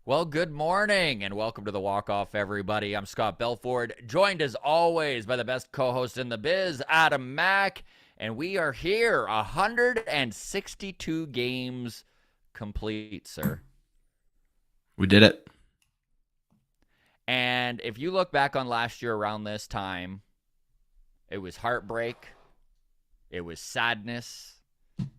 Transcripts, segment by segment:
Well, good morning and welcome to the Walk Off, everybody. I'm Scott Belford, joined as always by the best co-host in the biz, Adam Mack, and we are here 162 games complete, sir. We did it. And if you look back on last year around this time, it was heartbreak, it was sadness,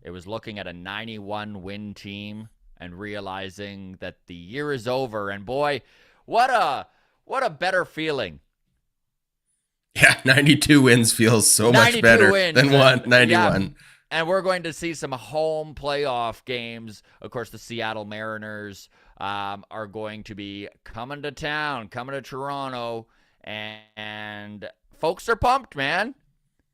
it was looking at a 91 win team and realizing that the year is over. And boy, what a better feeling. Yeah, 92 wins feels so much better than 91. Yeah, and we're going to see some home playoff games. Of course, the Seattle Mariners are going to be coming to town, coming to Toronto, and folks are pumped, man.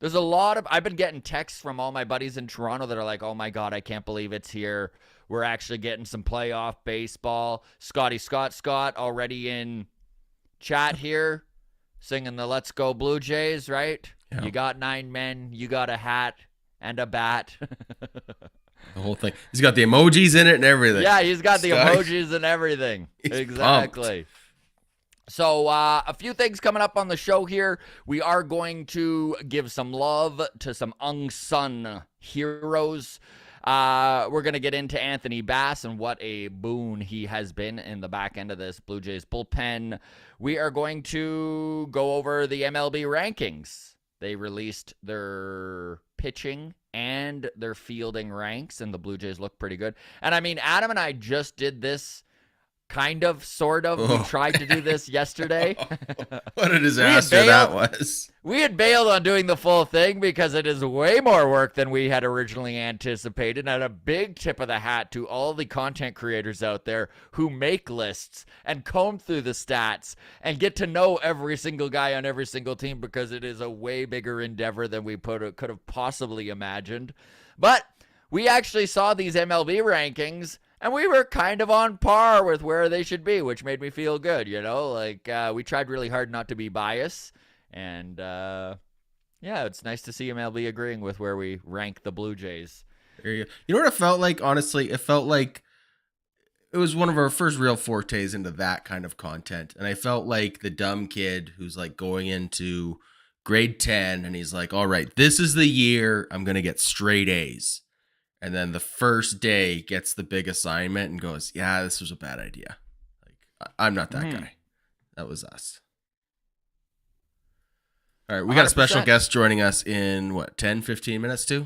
There's a lot of, I've been getting texts from all my buddies in Toronto that are like, oh my God, I can't believe it's here. We're actually getting some playoff baseball. Scott already in chat here singing the Let's Go Blue Jays, right? Yeah. You got 9 men, you got a hat and a bat. The whole thing. He's got the emojis in it and everything. Yeah, he's got the emojis and everything. He's exactly. Pumped. So a few things coming up on the show here. We are going to give some love to some unsung heroes. We're going to get into Anthony Bass and what a boon he has been in the back end of this Blue Jays bullpen. We are going to go over the MLB rankings. They released their pitching and their fielding ranks, and the Blue Jays look pretty good. And I mean, Adam and I just did this kind of, sort of. We tried to do this yesterday. What a disaster that was. We had bailed on doing the full thing because it is way more work than we had originally anticipated. And a big tip of the hat to all the content creators out there who make lists and comb through the stats and get to know every single guy on every single team, because it is a way bigger endeavor than we could have possibly imagined. But we actually saw these MLB rankings, and we were kind of on par with where they should be, which made me feel good, you know? Like, we tried really hard not to be biased. And, yeah, it's nice to see MLB agreeing with where we rank the Blue Jays. There you go. You know what it felt like, honestly? It felt like it was one of our first real fortes into that kind of content. And I felt like the dumb kid who's, like, going into grade 10, and he's like, all right, this is the year I'm going to get straight A's. And then the first day gets the big assignment and goes, yeah, this was a bad idea. Like, I'm not that guy. That was us. All right, we got 100%. A special guest joining us in, 10, 15 minutes too?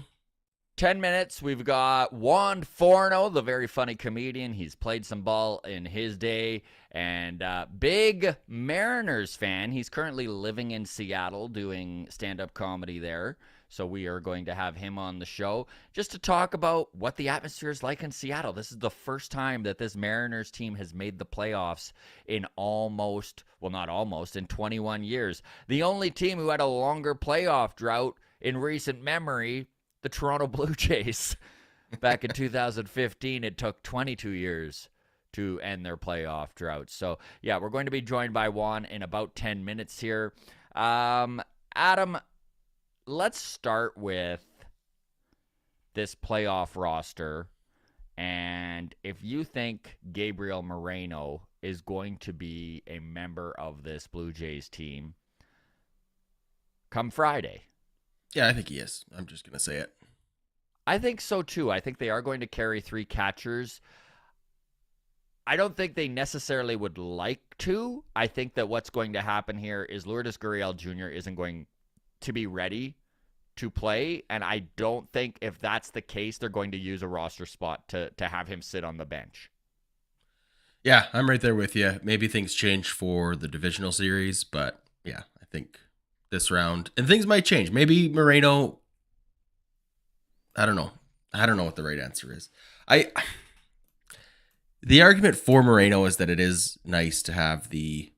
10 minutes. We've got Juan Forno, the very funny comedian. He's played some ball in his day, and big Mariners fan. He's currently living in Seattle doing stand-up comedy there. So we are going to have him on the show just to talk about what the atmosphere is like in Seattle. This is the first time that this Mariners team has made the playoffs in in 21 years. The only team who had a longer playoff drought in recent memory, the Toronto Blue Jays. Back in 2015, it took 22 years to end their playoff drought. So, yeah, we're going to be joined by Juan in about 10 minutes here. Adam, let's start with this playoff roster, and if you think Gabriel Moreno is going to be a member of this Blue Jays team come Friday. Yeah, I think he is. I'm just going to say it. I think so, too. I think they are going to carry 3 catchers. I don't think they necessarily would like to. I think that what's going to happen here is Lourdes Gurriel Jr. isn't going to be ready to play, and I don't think if that's the case, they're going to use a roster spot to have him sit on the bench. Yeah, I'm right there with you. Maybe things change for the divisional series, but yeah, I think this round, and things might change. Maybe Moreno, I don't know. I don't know what the right answer is. The argument for Moreno is that it is nice to have the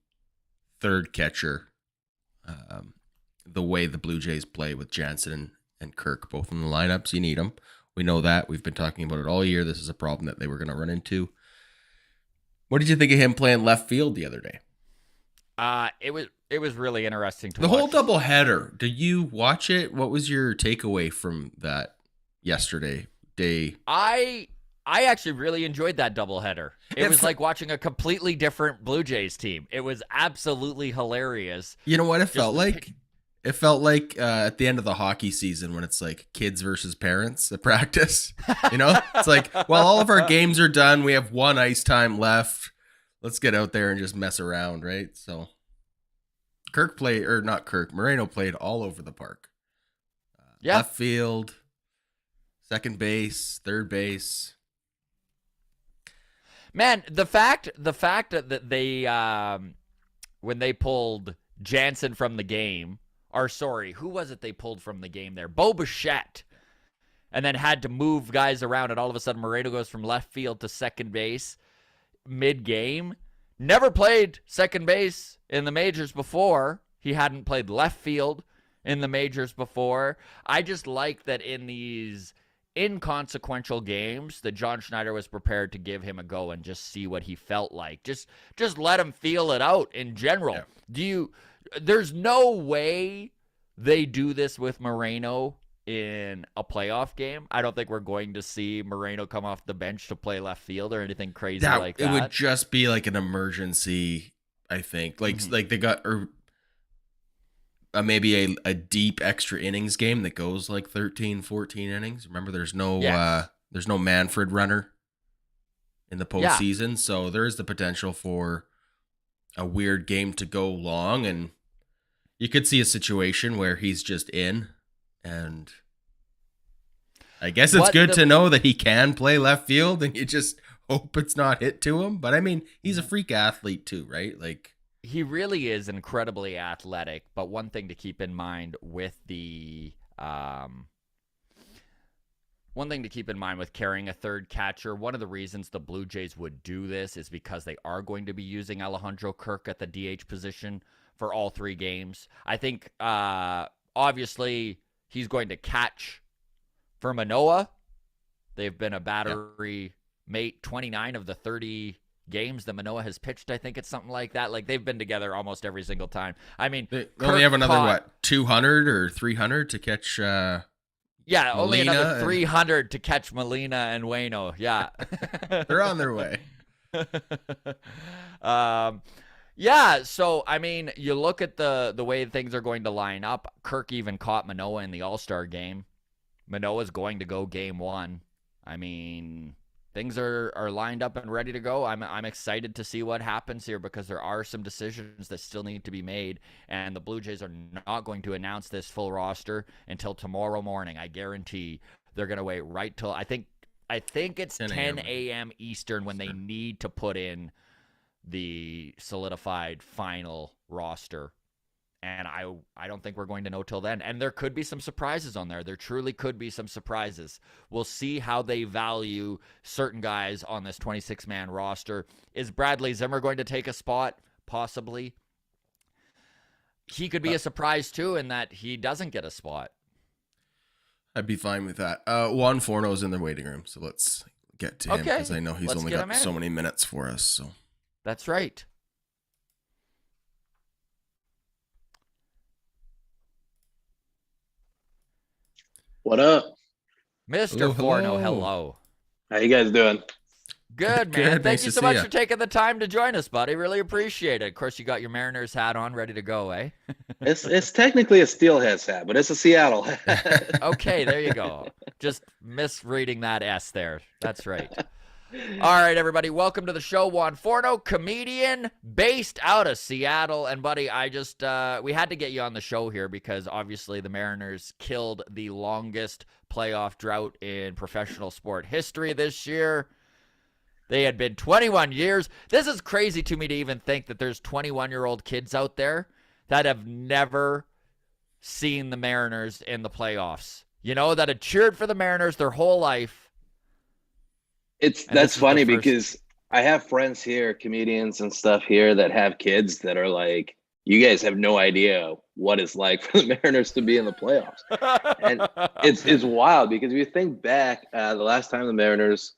third catcher, the way the Blue Jays play with Jansen and Kirk both in the lineups. You need them. We know that. We've been talking about it all year. This is a problem that they were going to run into. What did you think of him playing left field the other day? It was really interesting to watch. The whole doubleheader. Did you watch it? What was your takeaway from that yesterday day? I I actually really enjoyed that doubleheader. It was If like watching a completely different Blue Jays team. It was absolutely hilarious. you know what it Just felt like? It felt like at the end of the hockey season when it's like kids versus parents at practice. You know, it's like, well, all of our games are done. We have one ice time left. Let's get out there and just mess around, right? So Moreno played all over the park. Yeah. Left field, second base, third base. Man, the fact that they when they pulled Jansen from the game, or sorry, who was it they pulled from the game there? Bo Bichette, and then had to move guys around, and all of a sudden Moreno goes from left field to second base mid-game. Never played second base in the majors before. He hadn't played left field in the majors before. I just like that in these inconsequential games that John Schneider was prepared to give him a go and just see what he felt like. Just let him feel it out in general. Yeah. There's no way they do this with Moreno in a playoff game. I don't think we're going to see Moreno come off the bench to play left field or anything crazy like that. It would just be like an emergency, I think. Like they got maybe a deep extra innings game that goes like 13, 14 innings. Remember, there's no Manfred runner in the postseason, so there is the potential for a weird game to go long, and you could see a situation where he's just in, and I guess it's good to know that he can play left field, and you just hope it's not hit to him. But I mean, he's a freak athlete too, right? Like, he really is incredibly athletic, but one thing to keep in mind with carrying a third catcher, one of the reasons the Blue Jays would do this is because they are going to be using Alejandro Kirk at the DH position for all 3 games. I think, obviously, he's going to catch for Manoah. They've been a battery mate 29 of the 30 games that Manoah has pitched. I think it's something like that. Like, they've been together almost every single time. I mean, they only have another 200 or 300 to catch only Molina another 300 to catch Molina and Waino. Yeah. They're on their way. So I mean, you look at the way things are going to line up. Kirk even caught Manoah in the All-Star game. Manoah's going to go game 1. I mean, things are lined up and ready to go. I'm excited to see what happens here because there are some decisions that still need to be made, and the Blue Jays are not going to announce this full roster until tomorrow morning. I guarantee they're going to wait right till I think it's 10 a.m. Eastern when they need to put in the solidified final roster. And I don't think we're going to know till then. And there could be some surprises on there. There truly could be some surprises. We'll see how they value certain guys on this 26-man roster. Is Bradley Zimmer going to take a spot? Possibly. He could be a surprise, too, in that he doesn't get a spot. I'd be fine with that. Juan Forno's in the waiting room, so let's get to him because I know he's only got so many minutes for us. So that's right. What up? Mr. Forno, hello. How you guys doing? Good, man. Thank you so much for taking the time to join us, buddy. Really appreciate it. Of course, you got your Mariners hat on, ready to go, eh? It's technically a Steelheads hat, but it's a Seattle hat. Okay, there you go. Just misreading that S there. That's right. All right, everybody. Welcome to the show. Juan Forno, comedian based out of Seattle. And, buddy, we had to get you on the show here because, obviously, the Mariners killed the longest playoff drought in professional sport history this year. They had been 21 years. This is crazy to me to even think that there's 21-year-old kids out there that have never seen the Mariners in the playoffs. You know, that had cheered for the Mariners their whole life. That's funny because I have friends here, comedians and stuff here that have kids that are like, you guys have no idea what it's like for the Mariners to be in the playoffs. And it's wild because if you think back, the last time the Mariners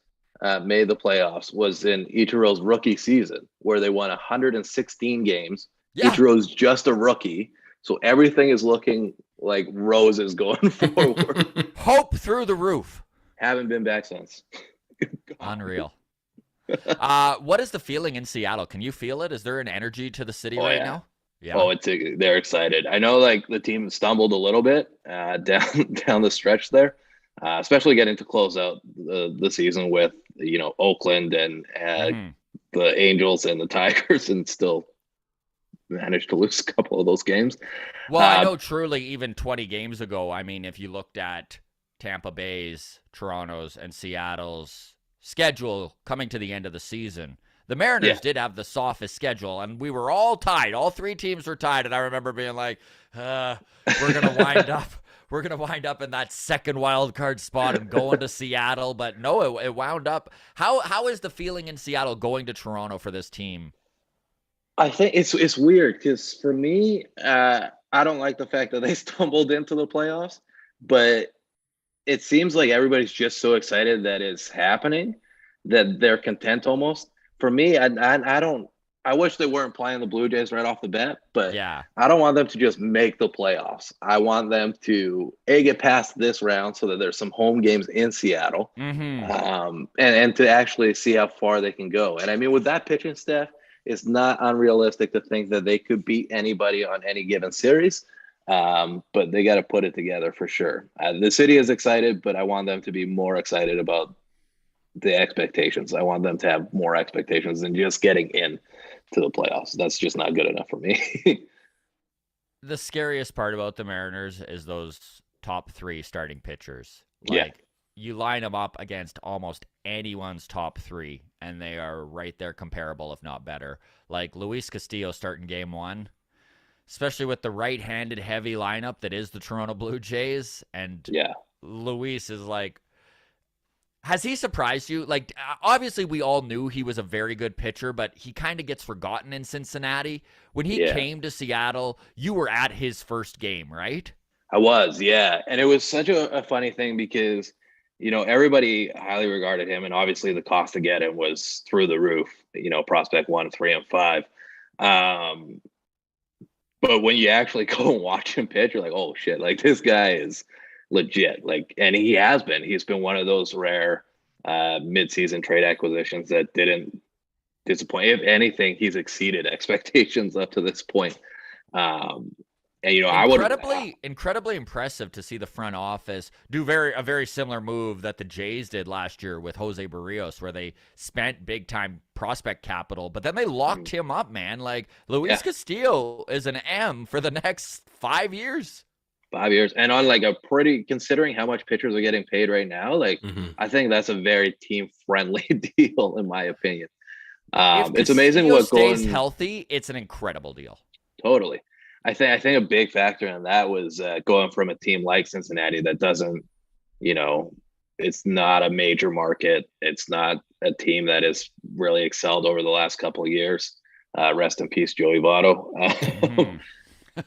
made the playoffs was in Ichiro's rookie season where they won 116 games. Yeah. Ichiro's just a rookie. So everything is looking like roses going forward. Hope through the roof. Haven't been back since. Unreal. What is the feeling in Seattle? Can you feel it? Is there an energy to the city right now? Yeah. Oh, they're excited. I know, like, the team stumbled a little bit down the stretch there, especially getting to close out the season with Oakland and the Angels and the Tigers, and still managed to lose a couple of those games. Well, I know truly even 20 games ago, I mean, if you looked at Tampa Bay's, Toronto's, and Seattle's schedule coming to the end of the season, the Mariners did have the softest schedule, and we were all tied. All three teams were tied, and I remember being like, we're going to wind up. We're going to wind up in that second wild card spot and going to Seattle. But no, it wound up. How is the feeling in Seattle going to Toronto for this team? I think it's weird because for me, I don't like the fact that they stumbled into the playoffs, but it seems like everybody's just so excited that it's happening that they're content almost. For me, I don't. I wish they weren't playing the Blue Jays right off the bat, but I don't want them to just make the playoffs. I want them to get past this round so that there's some home games in Seattle, and to actually see how far they can go. And I mean, with that pitching staff, it's not unrealistic to think that they could beat anybody on any given series. But they got to put it together for sure. The city is excited, but I want them to be more excited about the expectations. I want them to have more expectations than just getting in to the playoffs. That's just not good enough for me. The scariest part about the Mariners is those top three starting pitchers. Like, you line them up against almost anyone's top three, and they are right there comparable, if not better. Like Luis Castillo starting game one, especially with the right-handed heavy lineup that is the Toronto Blue Jays. And Luis is like, has he surprised you? Like, obviously we all knew he was a very good pitcher, but he kind of gets forgotten in Cincinnati. When he came to Seattle, you were at his first game, right? I was, yeah. And it was such a funny thing because, everybody highly regarded him, and obviously the cost to get him was through the roof, prospect 1, 3, and 5. But when you actually go and watch him pitch, you're like, oh shit, like, this guy is legit. Like, and he's been one of those rare mid-season trade acquisitions that didn't disappoint. If anything, he's exceeded expectations up to this point. And I would incredibly impressive to see the front office do a very similar move that the Jays did last year with Jose Barrios, where they spent big time prospect capital, but then they locked him up, man. Like, Luis Castillo is an M for the next 5 years. 5 years, and on like a pretty, considering how much pitchers are getting paid right now, like I think that's a very team friendly deal in my opinion. It's amazing what stays healthy. It's an incredible deal. Totally. I think a big factor in that was going from a team like Cincinnati that doesn't, it's not a major market. It's not a team that has really excelled over the last couple of years. Rest in peace, Joey Votto.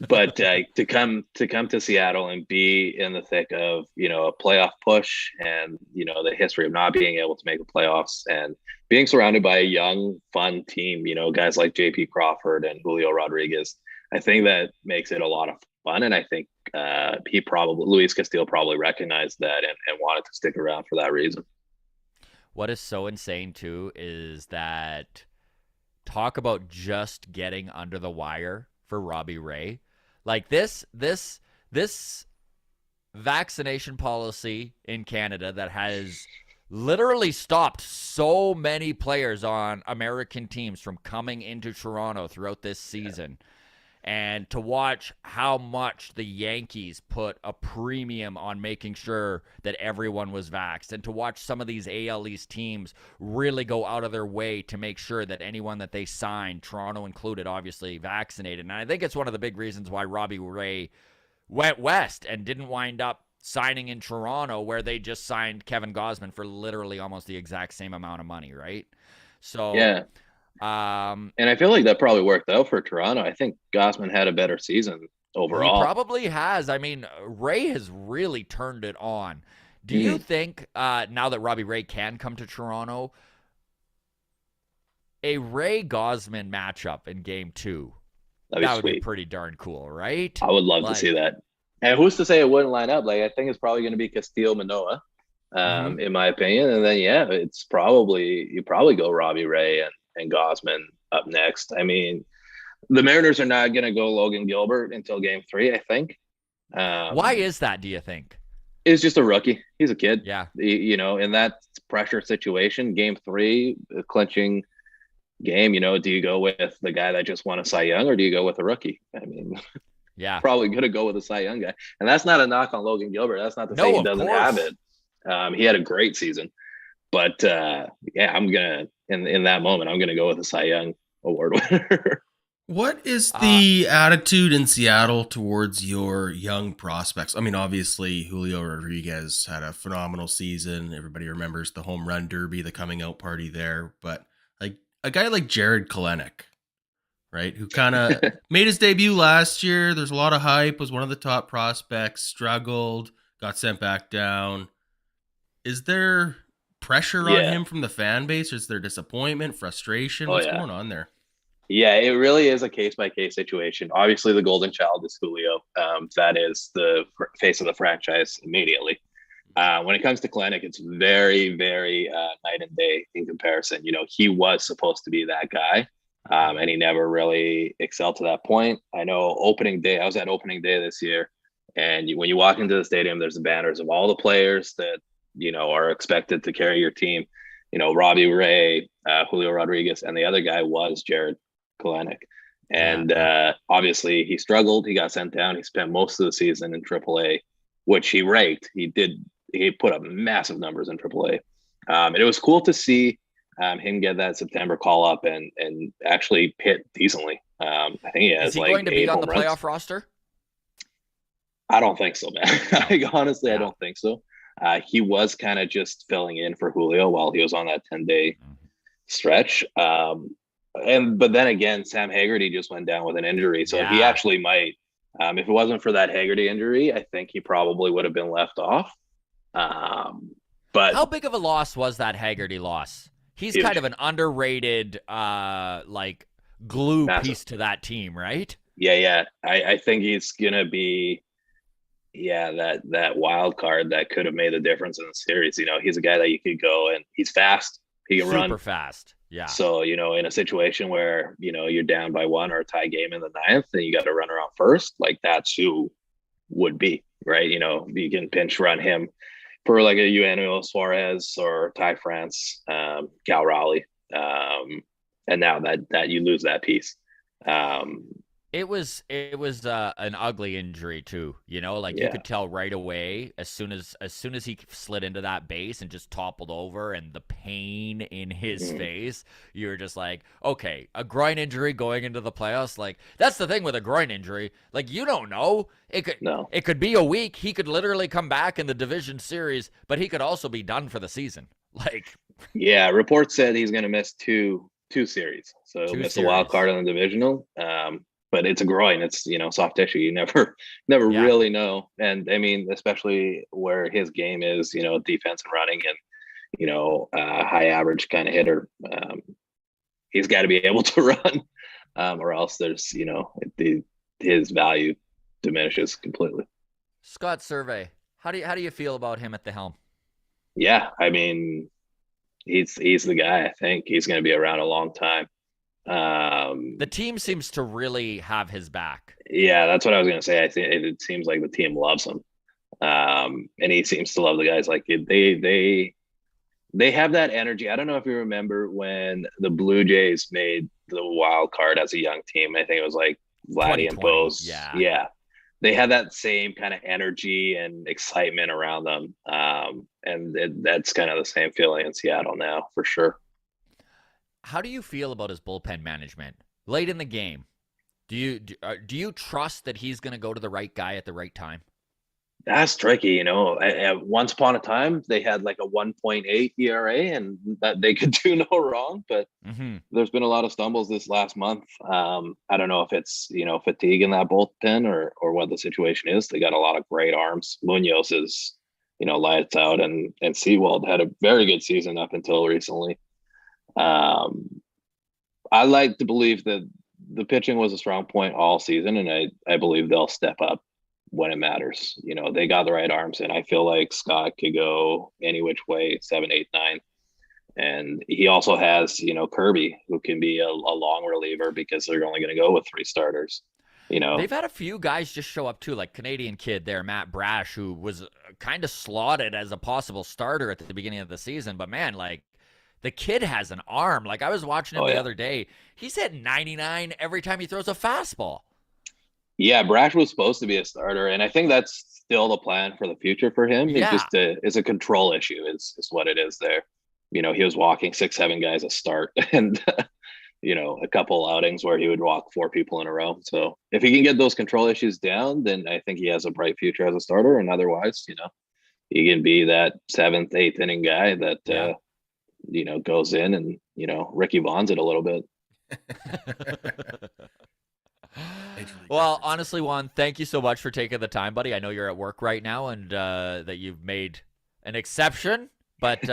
But to come to Seattle and be in the thick of, a playoff push and, the history of not being able to make the playoffs and being surrounded by a young, fun team, guys like JP Crawford and Julio Rodriguez, I think that makes it a lot of fun. And I think Luis Castillo probably recognized that and wanted to stick around for that reason. What is so insane too is that, talk about just getting under the wire for Robbie Ray. Like, this vaccination policy in Canada that has literally stopped so many players on American teams from coming into Toronto throughout this season. And to watch how much the Yankees put a premium on making sure that everyone was vaxxed, and to watch some of these AL East teams really go out of their way to make sure that anyone that they signed, Toronto included, obviously vaccinated. And I think it's one of the big reasons why Robbie Ray went west and didn't wind up signing in Toronto, where they just signed Kevin Gausman for literally almost the exact same amount of money, right? So yeah. And I feel like that probably worked out for Toronto. I think Gausman had a better season overall. He probably has. I mean, Ray has really turned it on. Do you think, now that Robbie Ray can come to Toronto, a Ray Gausman matchup in Game 2, that would be pretty darn cool, right? I would love to see that. And who's to say it wouldn't line up? Like, I think it's probably going to be Castillo Manoah. in my opinion. And then, yeah, you probably go Robbie Ray and Gosman up next. I mean, the Mariners are not going to go Logan Gilbert until game 3, I think. Why is that, do you think? It's just a rookie. He's a kid. Yeah. In that pressure situation, game 3, clinching game, do you go with the guy that just won a Cy Young, or do you go with a rookie? I mean, yeah, probably going to go with a Cy Young guy. And that's not a knock on Logan Gilbert. That's not to say he doesn't have it. He had a great season. But, I'm going to, in that moment, I'm going to go with a Cy Young award winner. What is the attitude in Seattle towards your young prospects? I mean, obviously, Julio Rodriguez had a phenomenal season. Everybody remembers the home run derby, the coming out party there. But like a guy like Jared Kelenic, right, who kind of made his debut last year. There's a lot of hype, was one of the top prospects, struggled, got sent back down. Is there pressure on him from the fan base? Or is there disappointment, frustration? What's going on there? Yeah, it really is a case-by-case situation. Obviously, the golden child is Julio. That is the face of the franchise immediately. When it comes to Kelenic, it's very, very night and day in comparison. He was supposed to be that guy, and he never really excelled to that point. I know opening day, I was at opening day this year, and when you walk into the stadium, there's the banners of all the players that, are expected to carry your team. Robbie Ray, Julio Rodriguez, and the other guy was Jared Kelenic. And obviously he struggled. He got sent down. He spent most of the season in AAA, which he raked. He put up massive numbers in AAA. And it was cool to see him get that September call up and actually hit decently. I think he has going to be on the playoff roster? I don't think so, man. Honestly, I don't think so. He was kind of just filling in for Julio while he was on that 10-day stretch. But then again, Sam Haggerty just went down with an injury. So he actually might, if it wasn't for that Haggerty injury, I think he probably would have been left off. But how big of a loss was that Haggerty loss? He's huge. Kind of an underrated, glue piece to that team, right? Yeah. I think he's going to be, that wild card that could have made the difference in the series. He's a guy that you could go, and he's fast. He can run super fast. Yeah. So, in a situation where, you're down by 1 or a tie game in the 9th, and you got to run around first, like that's who would be, right? You can pinch run him for like a Eugenio Suarez or Ty France, Cal Raleigh. And now that you lose that piece. It was an ugly injury too, you could tell right away as soon as he slid into that base and just toppled over, and the pain in his face, you were just like, okay, a groin injury going into the playoffs, like that's the thing with a groin injury, like you don't know, it could be a week, he could literally come back in the division series, but he could also be done for the season. Reports said he's going to miss two series, so he'll miss the wild card on the divisional. But it's a groin. It's, soft tissue. You never really know. And I mean, especially where his game is, defense and running and, high average kind of hitter. He's got to be able to run, or else there's, his value diminishes completely. Scott Survey, how do you feel about him at the helm? Yeah, I mean, he's the guy. I think he's going to be around a long time. The team seems to really have his back. Yeah, that's what I was going to say. I think it seems like the team loves him. And he seems to love the guys. Like they have that energy. I don't know if you remember when the Blue Jays made the wild card as a young team. I think it was like Vladdy and Bose. Yeah. They had that same kind of energy and excitement around them. That's kind of the same feeling in Seattle now, for sure. How do you feel about his bullpen management late in the game? Do you trust that he's going to go to the right guy at the right time? That's tricky. Once upon a time, they had like a 1.8 ERA and that they could do no wrong, but there's been a lot of stumbles this last month. I don't know if it's, fatigue in that bullpen or what the situation is. They got a lot of great arms. Munoz is, lights out, and Sewald had a very good season up until recently. I like to believe that the pitching was a strong point all season, and I believe they'll step up when it matters. They got the right arms, and I feel like Scott could go any which way, 7, 8, 9. And he also has, Kirby, who can be a long reliever because they're only going to go with 3 starters. They've had a few guys just show up too, like Canadian kid there, Matt Brash, who was kind of slotted as a possible starter at the beginning of the season. But man, like the kid has an arm. Like I was watching him the other day. He's hitting 99 every time he throws a fastball. Yeah, Brash was supposed to be a starter, and I think that's still the plan for the future for him. Yeah. It's a control issue is what it is there. He was walking 6, 7 guys a start and a couple outings where he would walk 4 people in a row. So if he can get those control issues down, then I think he has a bright future as a starter. And otherwise, he can be that 7th, 8th inning guy that goes in and Ricky Vaughn's it a little bit. Well, honestly, Juan, thank you so much for taking the time, buddy. I know you're at work right now and that you've made an exception. But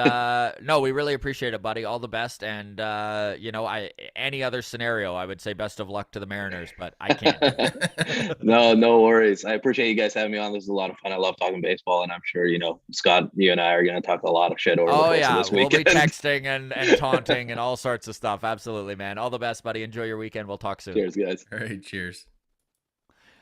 no, we really appreciate it, buddy. All the best. And, any other scenario, I would say best of luck to the Mariners, but I can't. No worries. I appreciate you guys having me on. This is a lot of fun. I love talking baseball, and I'm sure, Scott, you and I are going to talk a lot of shit over the course of this weekend. We'll be texting and taunting and all sorts of stuff. Absolutely, man. All the best, buddy. Enjoy your weekend. We'll talk soon. Cheers, guys. All right, cheers.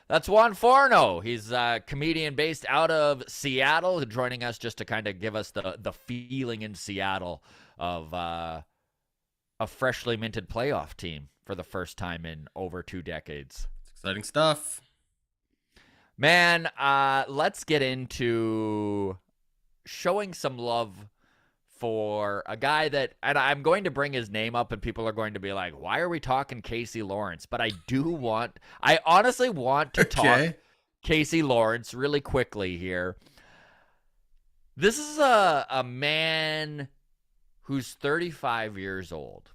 That's Juan Forno. He's a comedian based out of Seattle, joining us just to kind of give us the feeling in Seattle of a freshly minted playoff team for the first time in over 2 decades. It's exciting stuff. Man, let's get into showing some love for a guy that, and I'm going to bring his name up and people are going to be like, why are we talking Casey Lawrence? But I honestly want to talk Casey Lawrence really quickly here. This is a man who's 35 years old.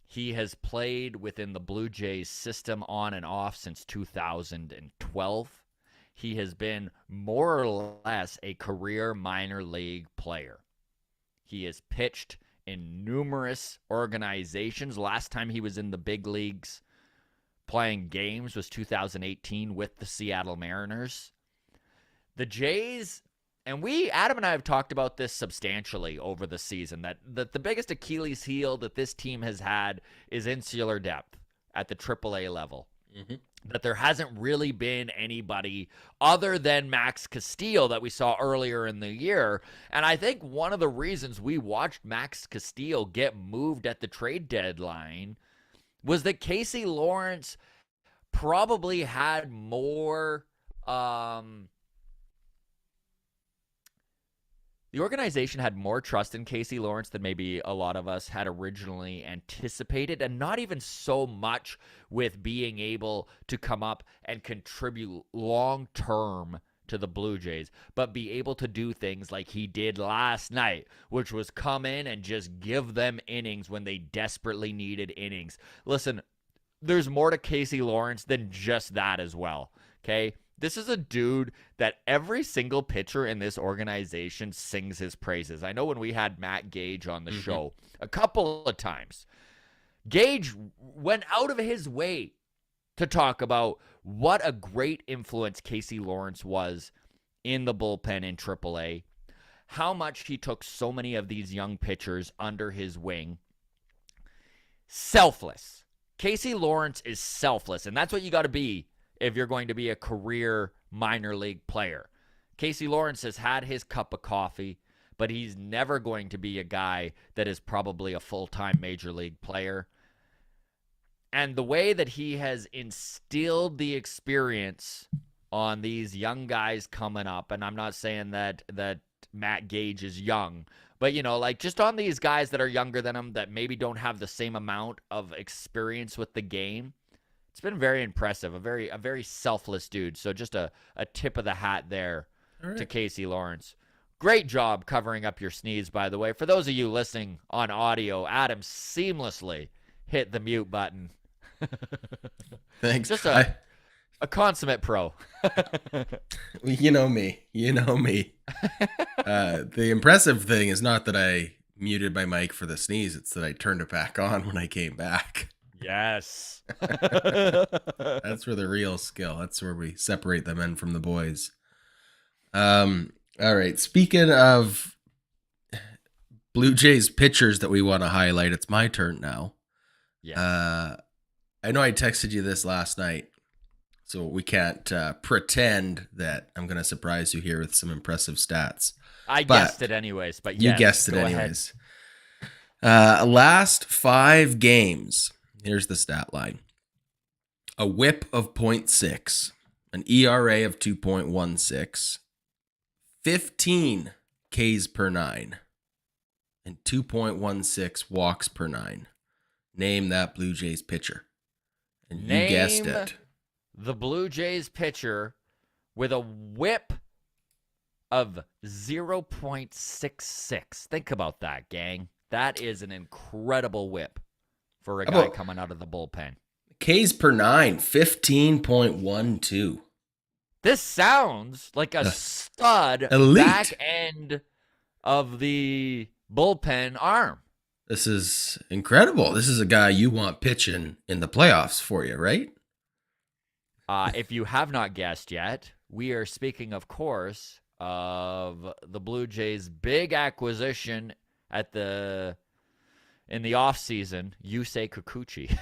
He has played within the Blue Jays system on and off since 2012. He has been more or less a career minor league player. He has pitched in numerous organizations. Last time he was in the big leagues playing games was 2018 with the Seattle Mariners. The Jays, and Adam and I have talked about this substantially over the season, that the biggest Achilles heel that this team has had is insular depth at the AAA level. Mm-hmm. That there hasn't really been anybody other than Max Castillo that we saw earlier in the year. And I think one of the reasons we watched Max Castillo get moved at the trade deadline was that Casey Lawrence probably had more the organization had more trust in Casey Lawrence than maybe a lot of us had originally anticipated, and not even so much with being able to come up and contribute long-term to the Blue Jays, but be able to do things like he did last night, which was come in and just give them innings when they desperately needed innings. Listen, there's more to Casey Lawrence than just that as well, okay? This is a dude that every single pitcher in this organization sings his praises. I know when we had Matt Gage on the show a couple of times, Gage went out of his way to talk about what a great influence Casey Lawrence was in the bullpen in AAA, how much he took so many of these young pitchers under his wing. Selfless. Casey Lawrence is selfless, and that's what you got to be if you're going to be a career minor league player. Casey Lawrence has had his cup of coffee, but he's never going to be a guy that is probably a full-time major league player. And the way that he has instilled the experience on these young guys coming up, and I'm not saying that Matt Gage is young, but, like just on these guys that are younger than him that maybe don't have the same amount of experience with the game, it's been very impressive. A very selfless dude. So just a tip of the hat there to Casey Lawrence. Great job covering up your sneeze, by the way. For those of you listening on audio, Adam seamlessly hit the mute button. Thanks. Just a consummate pro. You know me. The impressive thing is not that I muted my mic for the sneeze. It's that I turned it back on when I came back. Yes. That's where the real skill. That's where we separate the men from the boys. All right. Speaking of Blue Jays pitchers that we want to highlight, it's my turn now. Yes. I know I texted you this last night, so we can't pretend that I'm going to surprise you here with some impressive stats. I guessed it anyways, but You yes, guessed it go anyways. Last 5 games, here's the stat line. A whip of 0.6, an ERA of 2.16, 15 Ks per 9, and 2.16 walks per 9. Name that Blue Jays pitcher. And you guessed it. The Blue Jays pitcher with a whip of 0.66. Think about that, gang. That is an incredible whip for a guy coming out of the bullpen. Ks per 9, 15.12. This sounds like a stud elite back end of the bullpen arm. This is incredible. This is a guy you want pitching in the playoffs for you, right? If you have not guessed yet, we are speaking, of course, of the Blue Jays' big acquisition in the offseason, Yusei Kikuchi.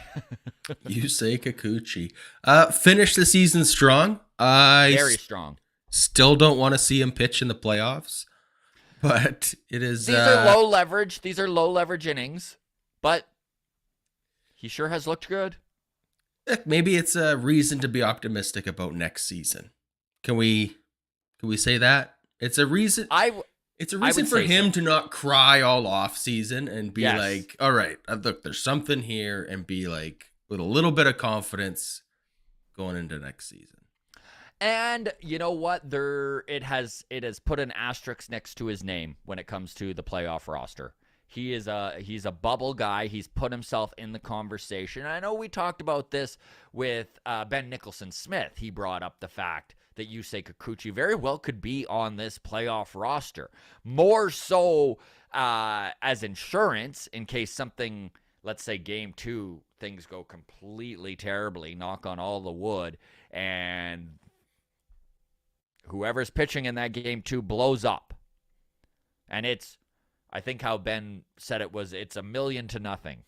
Yusei Kikuchi. Finished the season strong. Very strong. Still don't want to see him pitch in the playoffs, but it is. These are low leverage. These are low leverage innings, but he sure has looked good. Maybe it's a reason to be optimistic about next season. Can we say that? It's a reason. It's a reason for him to not cry all off season and be like, all right, look, there's something here, and be like, with a little bit of confidence going into next season. And you know what? It has put an asterisk next to his name when it comes to the playoff roster. He's a bubble guy. He's put himself in the conversation. I know we talked about this with Ben Nicholson-Smith. He brought up the fact that Yusei Kikuchi very well could be on this playoff roster. More so as insurance in case something, let's say game 2, things go completely terribly, knock on all the wood, and whoever's pitching in that game 2 blows up. And I think how Ben said it's 1,000,000 to nothing.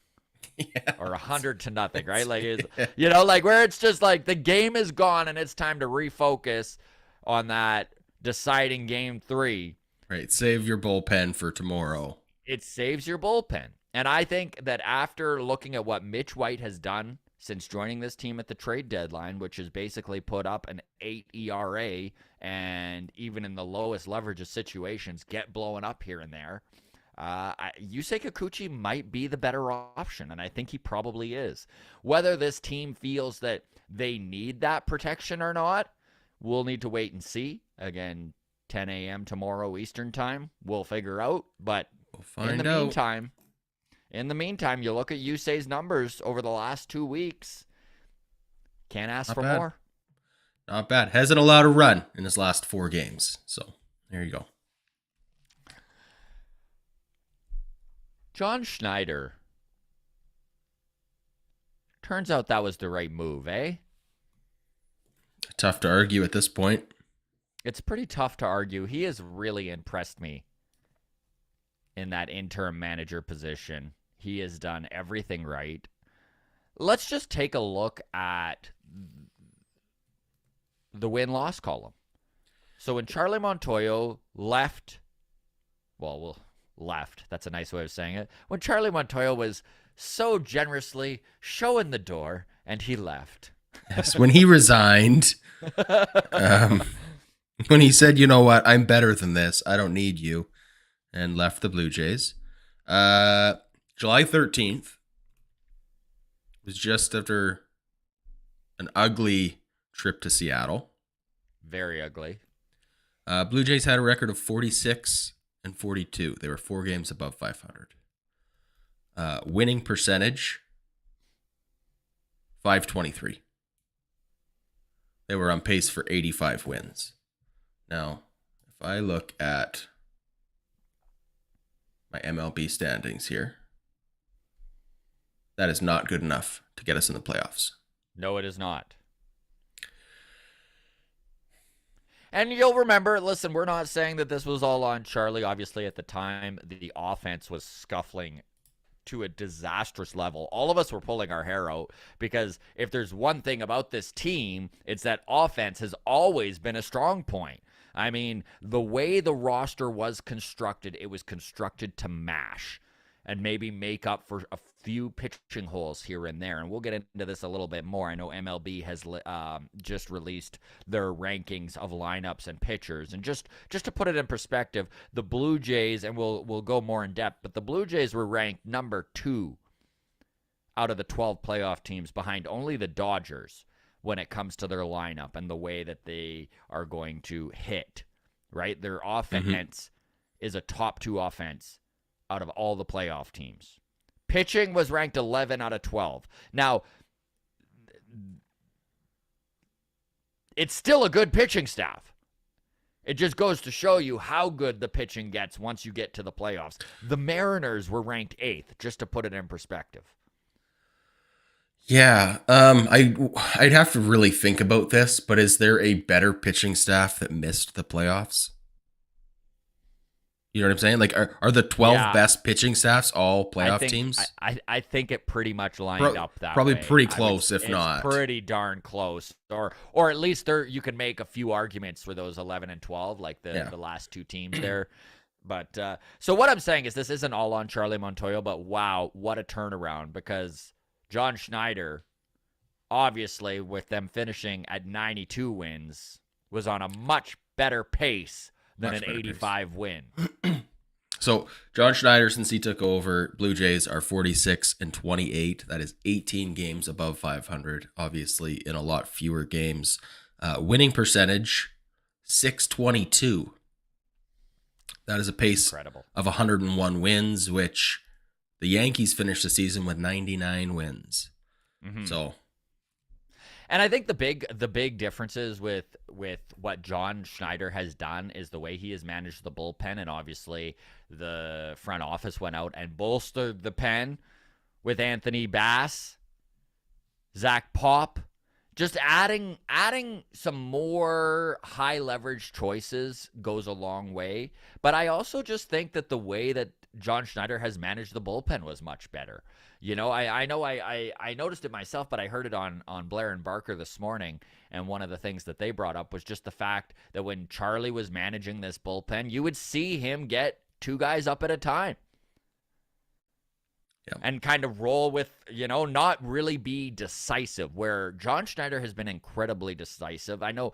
Yeah, or 100 to nothing, right? Like, like where it's just like the game is gone and it's time to refocus on that deciding game 3. Right. Save your bullpen for tomorrow. It saves your bullpen. And I think that after looking at what Mitch White has done since joining this team at the trade deadline, which has basically put up an 8 ERA and even in the lowest leverage of situations, get blowing up here and there, Yusei Kikuchi might be the better option, and I think he probably is. Whether this team feels that they need that protection or not, we'll need to wait and see. Again, 10 a.m. tomorrow Eastern time, we'll figure out. But we'll find out. In the meantime, you look at Yusei's numbers over the last 2 weeks. Can't ask for more. Not bad. Hasn't allowed a run in his last 4 games. So there you go. John Schneider. Turns out that was the right move, eh? Tough to argue at this point. It's pretty tough to argue. He has really impressed me in that interim manager position. He has done everything right. Let's just take a look at the win-loss column. So when Charlie Montoyo left, that's a nice way of saying it. When Charlie Montoyo was so generously showing the door and he left. Yes, when he resigned, when he said, you know what, I'm better than this, I don't need you, and left the Blue Jays. July 13th was just after an ugly trip to Seattle. Very ugly. Blue Jays had a record of 46 and 42. They were 4 games above 500. Winning percentage, 523. They were on pace for 85 wins. Now, if I look at my MLB standings here, That is not good enough to get us in the playoffs. No, it is not. And you'll remember, listen, we're not saying that this was all on Charlie. Obviously, at the time, the offense was scuffling to a disastrous level. All of us were pulling our hair out because if there's one thing about this team, it's that offense has always been a strong point. I mean, the way the roster was constructed, it was constructed to mash and maybe make up for a few pitching holes here and there. And we'll get into this a little bit more. I know MLB has just released their rankings of lineups and pitchers. And just to put it in perspective, the Blue Jays, and we'll go more in depth, but the Blue Jays were ranked number 2 out of the 12 playoff teams, behind only the Dodgers when it comes to their lineup and the way that they are going to hit, right? Their offense is a top 2 offense out of all the playoff teams. Pitching was ranked 11 out of 12. Now, it's still a good pitching staff. It just goes to show you how good the pitching gets once you get to the playoffs. The Mariners were ranked 8th, just to put it in perspective. Yeah, I'd have to really think about this, but is there a better pitching staff that missed the playoffs? You know what I'm saying? Like, are the 12 best pitching staffs all playoff teams? I think it pretty much lined up that probably way. pretty close, if not. Pretty darn close. Or at least you can make a few arguments for those 11 and 12, like the last 2 teams there. But so what I'm saying is this isn't all on Charlie Montoyo, but wow, what a turnaround, because John Schneider, obviously with them finishing at 92 wins, was on a much better pace than an 85 win. So John Schneider, since he took over, Blue Jays are 46-28. That is 18 games above 500, obviously in a lot fewer games. Winning percentage, .622. That is a pace of 101 wins, which the Yankees finished the season with 99 wins. So, and I think the big differences with what John Schneider has done is the way he has managed the bullpen, and obviously the front office went out and bolstered the pen with Anthony Bass, Zach Pop. Just adding some more high leverage choices goes a long way. But I also just think that the way that John Schneider has managed the bullpen was much better. You know, I know I noticed it myself, but I heard it on Blair and Barker this morning, and one of the things that they brought up was just the fact that when Charlie was managing this bullpen, you would see him get 2 guys up at a time. Yep. And kind of roll with, not really be decisive, where John Schneider has been incredibly decisive. I know,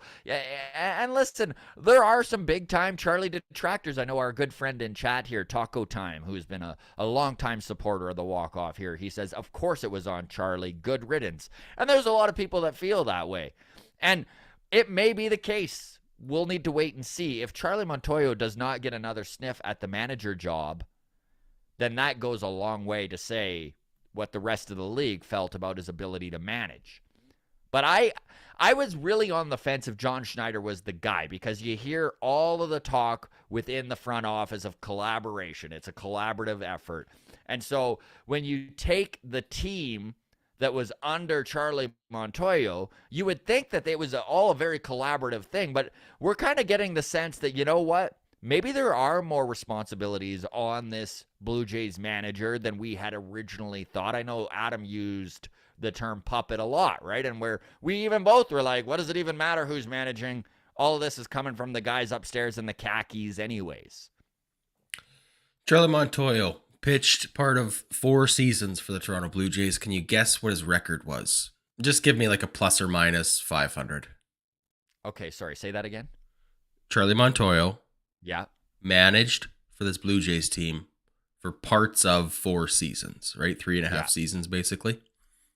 and listen, there are some big-time Charlie detractors. I know our good friend in chat here, Taco Time, who's been a long-time supporter of the walk-off here. He says, of course it was on Charlie. Good riddance. And there's a lot of people that feel that way. And it may be the case. We'll need to wait and see. If Charlie Montoyo does not get another sniff at the manager job, then that goes a long way to say what the rest of the league felt about his ability to manage. But I was really on the fence if John Schneider was the guy, because you hear all of the talk within the front office of collaboration. It's a collaborative effort. And so when you take the team that was under Charlie Montoyo, you would think that it was all a very collaborative thing, but we're kind of getting the sense that, you know what? Maybe there are more responsibilities on this Blue Jays manager than we had originally thought. I know Adam used the term puppet a lot, right? And where we even both were like, what does it even matter who's managing? All of this is coming from the guys upstairs in the khakis anyways. Charlie Montoyo pitched part of 4 seasons for the Toronto Blue Jays. Can you guess what his record was? Just give me like a plus or minus 500. Okay, sorry. Say that again. Charlie Montoyo. Yeah. Managed for this Blue Jays team for parts of 4 seasons, right? 3.5 seasons, basically.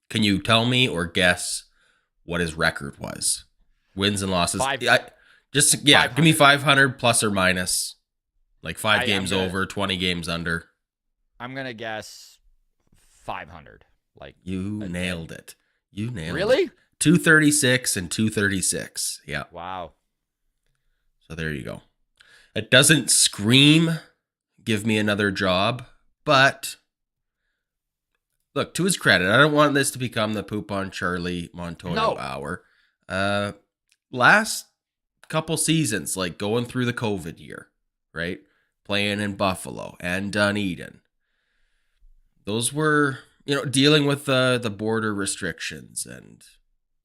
Can you tell me or guess what his record was? Wins and losses. Give me 500 plus or minus. Like 5 games over, 20 games under. I'm going to guess 500. Like you nailed it. You nailed it. Really? 236 and 236. Yeah. Wow. So there you go. It doesn't scream, give me another job, but look, to his credit, I don't want this to become the poop on Charlie Montoyo No. hour. Last couple seasons, like going through the COVID year, right? Playing in Buffalo and Dunedin. Those were, dealing with the border restrictions and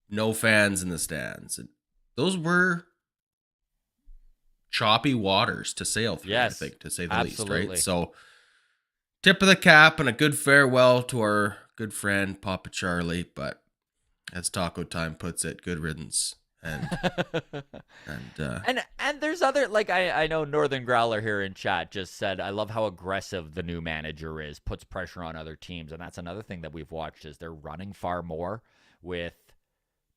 no fans in the stands. And those were choppy waters to sail through, Yes, I think, to say the absolutely. least, right? So, tip of the cap and a good farewell to our good friend Papa Charlie, but as Taco Time puts it, good riddance. And and there's other, like, I know Northern Growler here in chat just said, I love how aggressive the new manager is, puts pressure on other teams, and that's another thing that we've watched is they're running far more with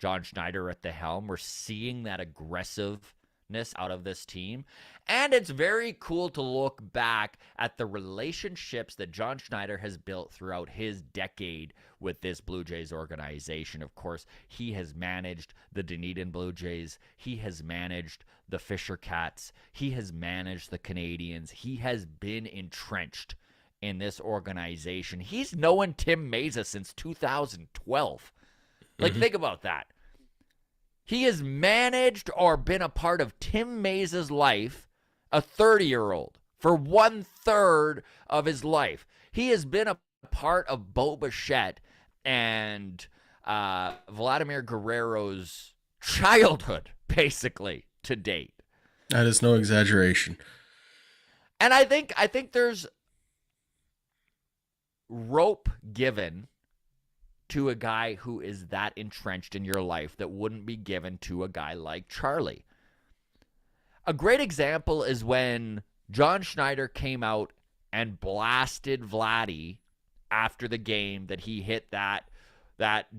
John Schneider at the helm. We're seeing that aggressiveness out of this team. And it's very cool to look back at the relationships that John Schneider has built throughout his decade with this Blue Jays organization. Of course, he has managed the Dunedin Blue Jays. He has managed the Fisher Cats. He has managed the Canadians. He has been entrenched in this organization. He's known Tim Mesa since 2012. Like, think about that. He has managed or been a part of Tim Mesa's life, a 30-year-old, for 1/3 of his life. He has been a part of Bo Bichette and Vladimir Guerrero's childhood, basically, to date. That is no exaggeration. And I think there's rope given to a guy who is that entrenched in your life that wouldn't be given to a guy like Charlie. A great example is when John Schneider came out and blasted Vladdy after the game that he hit that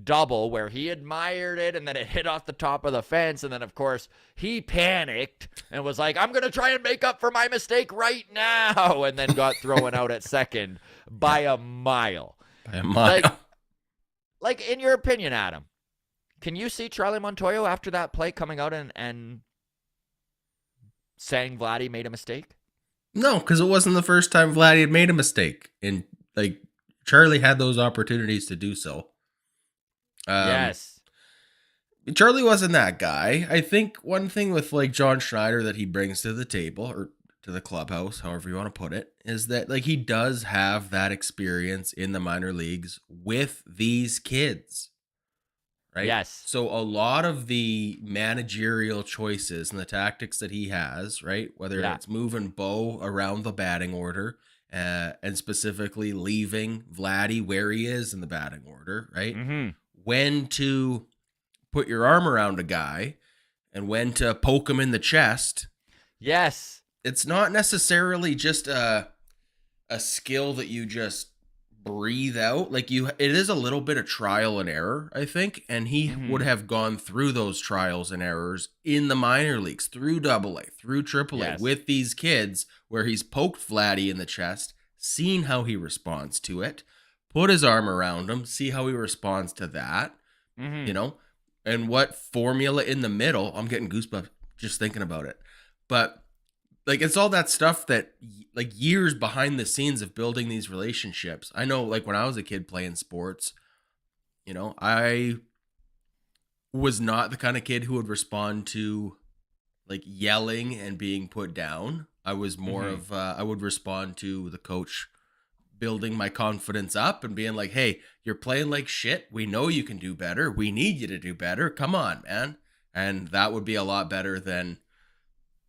double where he admired it and then it hit off the top of the fence. And then, of course, he panicked and was like, I'm going to try and make up for my mistake right now. And then got thrown out at second by a mile. By a mile. Like, in your opinion, Adam, can you see Charlie Montoyo after that play coming out and saying Vladdy made a mistake? No, because it wasn't the first time Vladdy had made a mistake. And, like, Charlie had those opportunities to do so. Yes. Charlie wasn't that guy. I think one thing with, like, John Schneider that he brings to the table, or to the clubhouse, however you want to put it, is that, like, he does have that experience in the minor leagues with these kids. Right? Yes. So a lot of the managerial choices and the tactics that he has, right? Whether it's moving Bo around the batting order and specifically leaving Vladdy where he is in the batting order, right? Mm-hmm. When to put your arm around a guy and when to poke him in the chest. Yes. It's not necessarily just a skill that you just breathe out. Like, it is a little bit of trial and error, I think, and he would have gone through those trials and errors in the minor leagues, through AA, through AAA, with these kids, where he's poked Vladdy in the chest, seen how he responds to it, put his arm around him, see how he responds to that, and what formula in the middle. I'm getting goosebumps just thinking about it. But, like, it's all that stuff that, like, years behind the scenes of building these relationships. I know, like, when I was a kid playing sports, I was not the kind of kid who would respond to, like, yelling and being put down. I was more of, I would respond to the coach building my confidence up and being like, hey, you're playing like shit. We know you can do better. We need you to do better. Come on, man. And that would be a lot better than,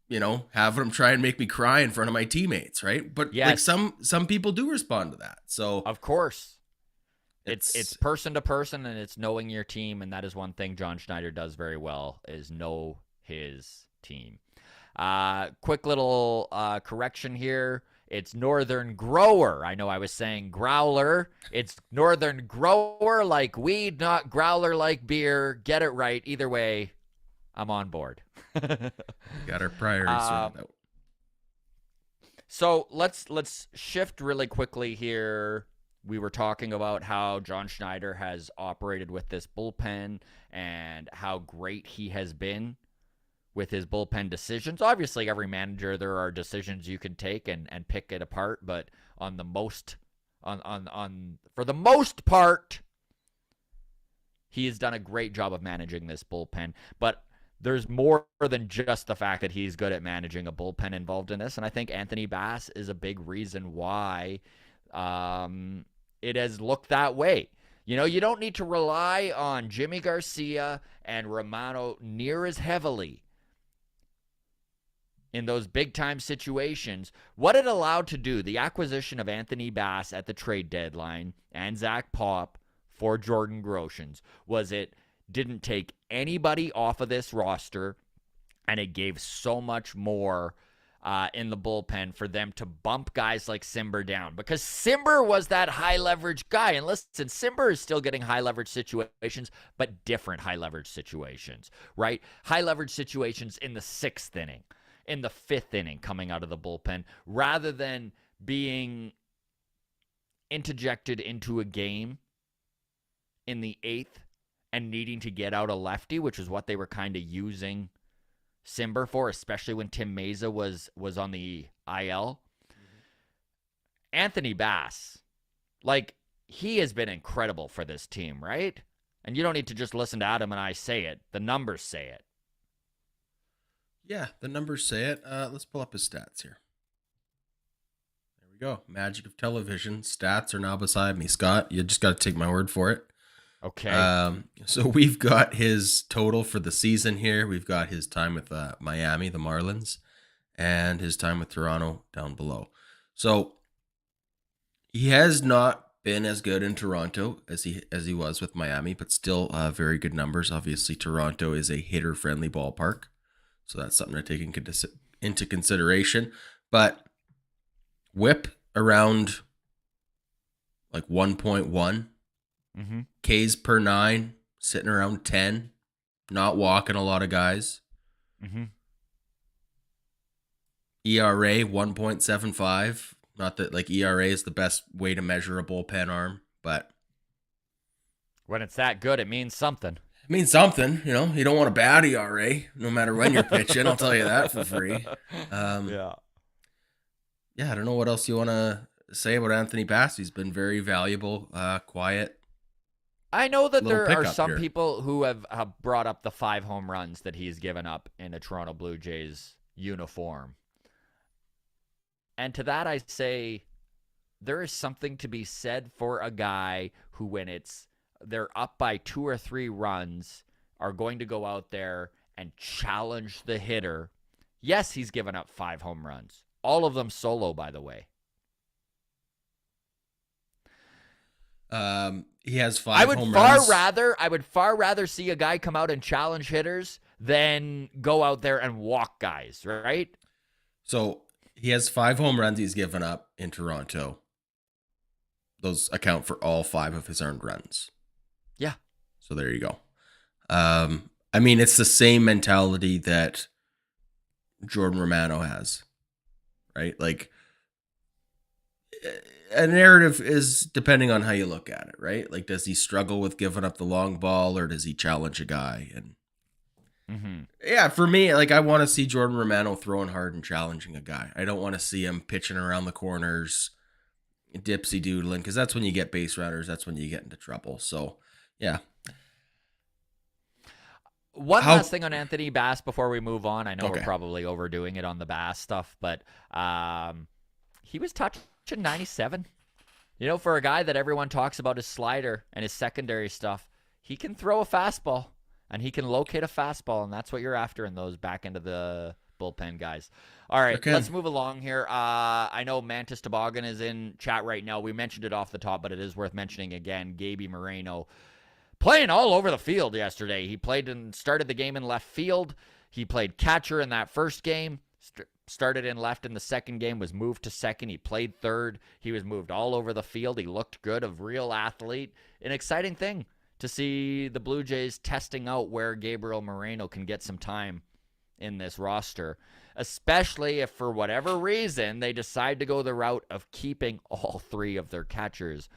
having them try and make me cry in front of my teammates, right? But like some people do respond to that. So of course, it's person to person, and it's knowing your team, and that is one thing John Schneider does very well, is know his team. Quick little correction here. It's Northern Grower. I know I was saying growler. It's Northern Grower like weed, not growler like beer. Get it right. Either way, I'm on board. Got our priorities sorted out. So let's shift really quickly here. We were talking about how John Schneider has operated with this bullpen and how great he has been with his bullpen decisions. Obviously, every manager, there are decisions you can take and pick it apart, but on On for the most part, he has done a great job of managing this bullpen. But there's more than just the fact that he's good at managing a bullpen involved in this, and I think Anthony Bass is a big reason why it has looked that way. You know, you don't need to rely on Jimmy Garcia and Romano near as heavily in those big-time situations. What it allowed to do, the acquisition of Anthony Bass at the trade deadline and Zach Pop for Jordan Groshans, was it didn't take anybody off of this roster, and it gave so much more in the bullpen for them to bump guys like Simber down, because Simber was that high leverage guy. And listen, Simber is still getting high leverage situations, but different high leverage situations, right? High leverage situations in the 6th inning, in the 5th inning coming out of the bullpen, rather than being interjected into a game in the 8th and needing to get out a lefty, which is what they were kind of using Simber for, especially when Tim Meza was on the IL. Anthony Bass, like, he has been incredible for this team, right? And you don't need to just listen to Adam and I say it. The numbers say it. Yeah, the numbers say it. Let's pull up his stats here. There we go. Magic of television. Stats are now beside me, Scott. You just got to take my word for it. Okay. So we've got his total for the season here. We've got his time with Miami, the Marlins, and his time with Toronto down below. So he has not been as good in Toronto as he was with Miami, but still very good numbers. Obviously, Toronto is a hitter-friendly ballpark, so that's something to take into consideration. But whip around like 1.1. Mm-hmm. Ks per 9, sitting around 10, not walking a lot of guys. Mm-hmm. ERA 1.75. Not that like ERA is the best way to measure a bullpen arm, but when it's that good, it means something. It means something. You know, you don't want a bad ERA no matter when you're pitching. I'll tell you that for free. Yeah, I don't know what else you want to say about Anthony Bass. He's been very valuable, quiet. I know that there are some here. people who have brought up the 5 home runs that he's given up in a Toronto Blue Jays uniform. And to that I say, there is something to be said for a guy who, when they're up by 2 or 3 runs, are going to go out there and challenge the hitter. Yes, he's given up 5 home runs. All of them solo, by the way. He has 5 home runs. I would far rather see a guy come out and challenge hitters than go out there and walk guys, right? So he has 5 home runs he's given up in Toronto. Those account for all 5 of his earned runs. Yeah. So there you go. I mean, it's the same mentality that Jordan Romano has, right? Like, a narrative is depending on how you look at it, right? Like, does he struggle with giving up the long ball, or does he challenge a guy? And yeah, for me, like, I want to see Jordan Romano throwing hard and challenging a guy. I don't want to see him pitching around the corners, dipsy doodling, because that's when you get base runners. That's when you get into trouble. So, yeah. Last thing on Anthony Bass before we move on. I know Okay. We're probably overdoing it on the Bass stuff, but he was touching 97. You know, for a guy that everyone talks about his slider and his secondary stuff, he can throw a fastball, and he can locate a fastball, and that's what you're after in those back end of the bullpen guys. All right, Okay. Let's move along here. I know Mantis Toboggan is in chat right now. We mentioned it off the top, but it is worth mentioning again. Gaby Moreno playing all over the field yesterday. He played and started the game in left field. He played catcher in that first game. Started in left in the second game, was moved to second. He played third. He was moved all over the field. He looked good, a real athlete. An exciting thing to see the Blue Jays testing out where Gabriel Moreno can get some time in this roster, especially if for whatever reason they decide to go the route of keeping all 3 of their catchers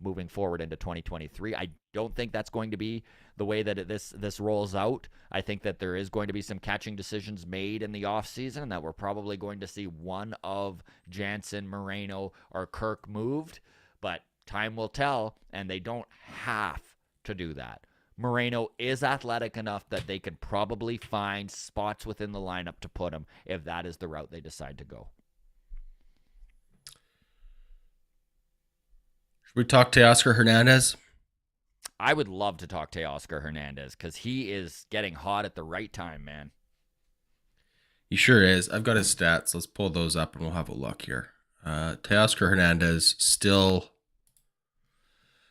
moving forward into 2023. I don't think that's going to be the way that this rolls out. I think that there is going to be some catching decisions made in the offseason, and that we're probably going to see one of Jansen, Moreno, or Kirk moved. but time will tell, and they don't have to do that. Moreno is athletic enough that they could probably find spots within the lineup to put him if that is the route they decide to go. Should we talk to Oscar Hernandez? I would love to talk to Oscar Hernandez because he is getting hot at the right time, man. He sure is. I've got his stats. Let's pull those up and we'll have a look here. Teoscar Hernandez still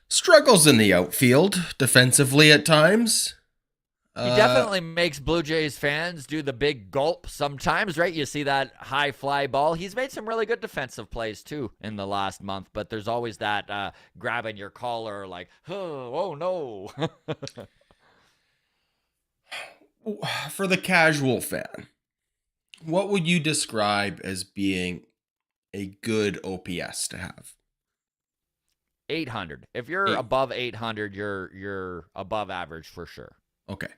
struggles in the outfield defensively at times. He definitely makes Blue Jays fans do the big gulp sometimes, right? You see that high fly ball. He's made some really good defensive plays, too, in the last month. But there's always that grabbing your collar like, oh no. For the casual fan, what would you describe as being a good OPS to have? 800. If you're above 800, you're above average for sure. Okay.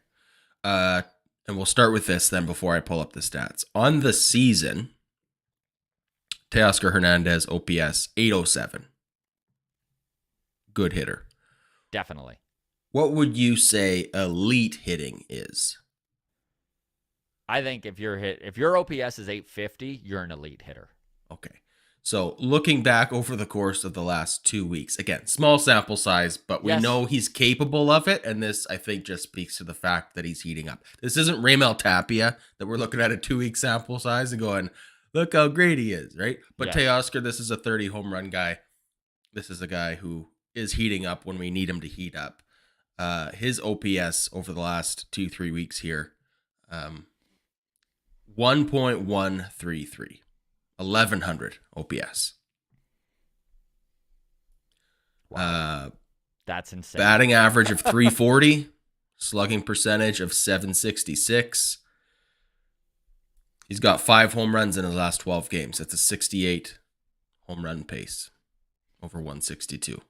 And we'll start with this then before I pull up the stats. On the season, Teoscar Hernandez OPS 807. Good hitter. Definitely. What would you say elite hitting is? I think if your OPS is 850, you're an elite hitter. Okay. So looking back over the course of the last 2 weeks, again, small sample size, but we know he's capable of it. And this, I think, just speaks to the fact that he's heating up. This isn't Raimel Tapia that we're looking at a 2-week sample size and going, look how great he is, right? But Teoscar, this is a 30 home run guy. This is a guy who is heating up when we need him to heat up. His OPS over the last 2-3 weeks here, 1.133. 1100 OPS. Wow. That's insane. Batting average of 340, slugging percentage of 766. He's got 5 home runs in his last 12 games. That's a 68 home run pace over 162.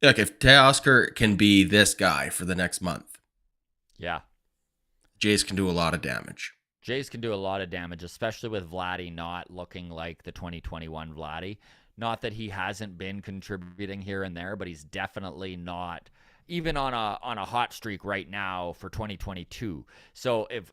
Look, if Teoscar can be this guy for the next month, Jays can do a lot of damage. Jays can do a lot of damage, especially with Vladdy not looking like the 2021 Vladdy. Not that he hasn't been contributing here and there, but he's definitely not even on a hot streak right now for 2022. So if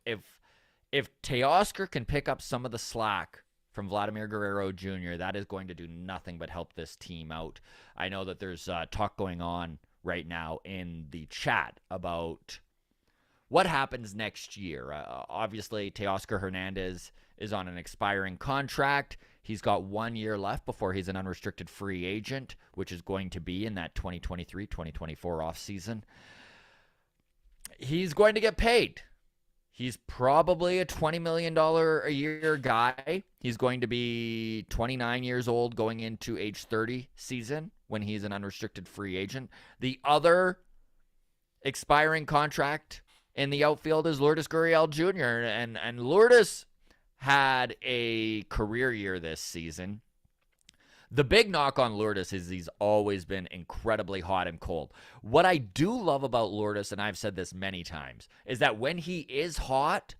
Teoscar can pick up some of the slack from Vladimir Guerrero Jr., that is going to do nothing but help this team out. I know that there's talk going on right now in the chat about what happens next year. Obviously, Teoscar Hernandez is on an expiring contract. He's got 1 year left before he's an unrestricted free agent, which is going to be in that 2023-2024 offseason. He's going to get paid. He's probably a $20 million a year guy. He's going to be 29 years old going into age 30 season when he's an unrestricted free agent. The other expiring contract in the outfield is Lourdes Gurriel Jr. And Lourdes had a career year this season. The big knock on Lourdes is he's always been incredibly hot and cold. What I do love about Lourdes, and I've said this many times, is that when he is hot,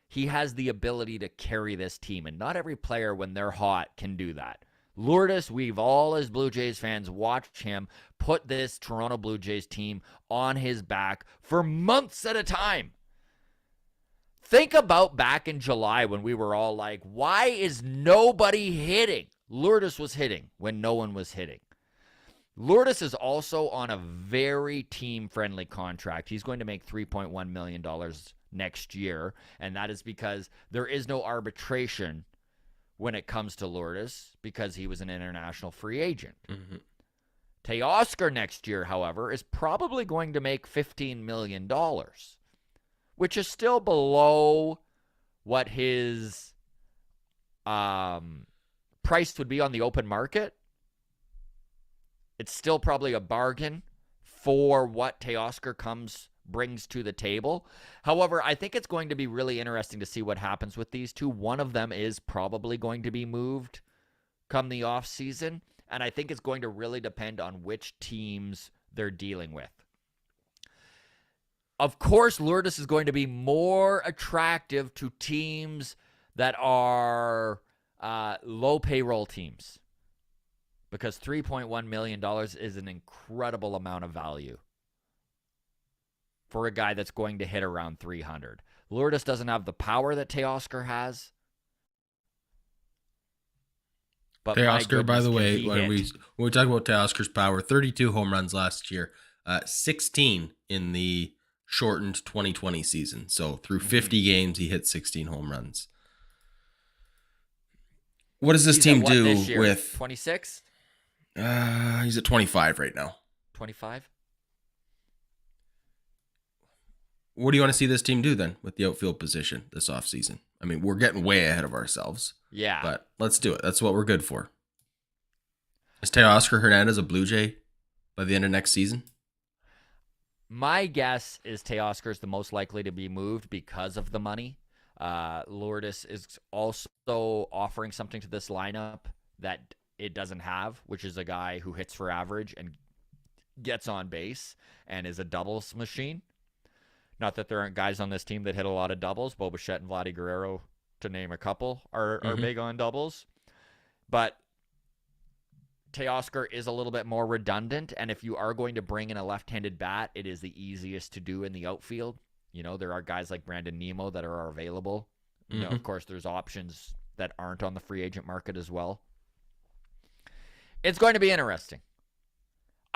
he has the ability to carry this team. And not every player, when they're hot, can do that. Lourdes, we've all as Blue Jays fans watched him put this Toronto Blue Jays team on his back for months at a time. Think about back in July when we were all like, why is nobody hitting? Lourdes was hitting when no one was hitting. Lourdes is also on a very team-friendly contract. He's going to make $3.1 million next year, and that is because there is no arbitration when it comes to Lourdes because he was an international free agent. Mm-hmm. Teoscar next year, however, is probably going to make $15 million, which is still below what his price would be on the open market. It's still probably a bargain for what Teoscar brings to the table. However, I think it's going to be really interesting to see what happens with these two. One of them is probably going to be moved come the offseason, and I think it's going to really depend on which teams they're dealing with. Of course, Lourdes is going to be more attractive to teams that are low payroll teams. because $3.1 million is an incredible amount of value for a guy that's going to hit around 300. Lourdes doesn't have the power that Teoscar has. But Teoscar, by the way, when hit. we talk about Teoscar's power, 32 home runs last year, 16 in the shortened 2020 season. So through 50 games, he hit 16 home runs. What does this team do with 26? He's at 25 right now. 25? What do you want to see this team do then with the outfield position this offseason? I mean, we're getting way ahead of ourselves. Yeah. But let's do it. That's what we're good for. Is Teoscar Hernandez a Blue Jay by the end of next season? My guess is Teoscar is the most likely to be moved because of the money. Lourdes is also offering something to this lineup that it doesn't have, which is a guy who hits for average and gets on base and is a doubles machine. Not that there aren't guys on this team that hit a lot of doubles. Bo Bichette and Vladdy Guerrero, to name a couple, are big on doubles. But Teoscar is a little bit more redundant, and if you are going to bring in a left-handed bat, it is the easiest to do in the outfield. You know, there are guys like Brandon Nimmo that are available. You know, of course, there's options that aren't on the free agent market as well. It's going to be interesting.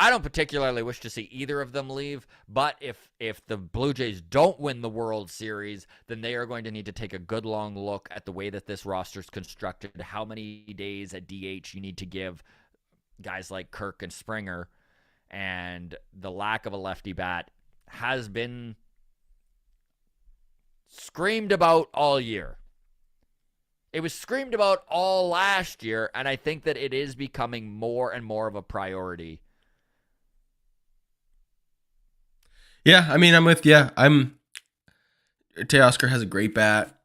I don't particularly wish to see either of them leave, but if the Blue Jays don't win the World Series, then they are going to need to take a good long look at the way that this roster is constructed, how many days at DH you need to give guys like Kirk and Springer, and the lack of a lefty bat has been screamed about all year. It was screamed about all last year, and I think that it is becoming more and more of a priority. Yeah, I mean, I'm with you. Teoscar has a great bat.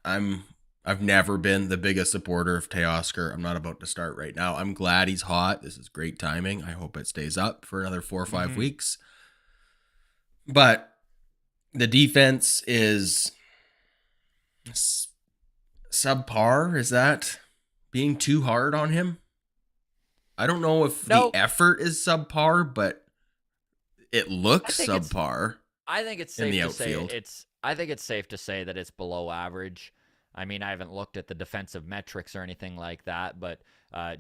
I've never been the biggest supporter of Teoscar. I'm not about to start right now. I'm glad he's hot. This is great timing. I hope it stays up for another 4 or 5 weeks. But the defense is subpar. Is that being too hard on him? I don't know if the effort is subpar, but it looks subpar. I think it's safe to say I think it's safe to say that it's below average. I mean, I haven't looked at the defensive metrics or anything like that, but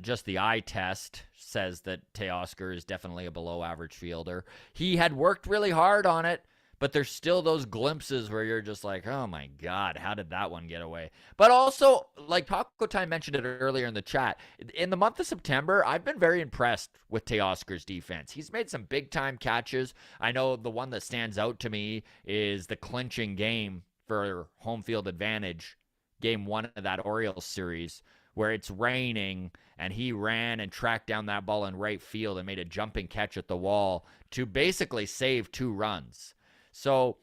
just the eye test says that Teoscar is definitely a below average fielder. He had worked really hard on it, but there's still those glimpses where you're just like, oh my God, how did that one get away? But also, like Taco Time mentioned it earlier in the chat, in the month of September, I've been very impressed with Teoscar's defense. He's made some big-time catches. I know the one that stands out to me is the clinching game for home field advantage, game 1 of that Orioles series, where it's raining, and he ran and tracked down that ball in right field and made a jumping catch at the wall to basically save 2 runs. So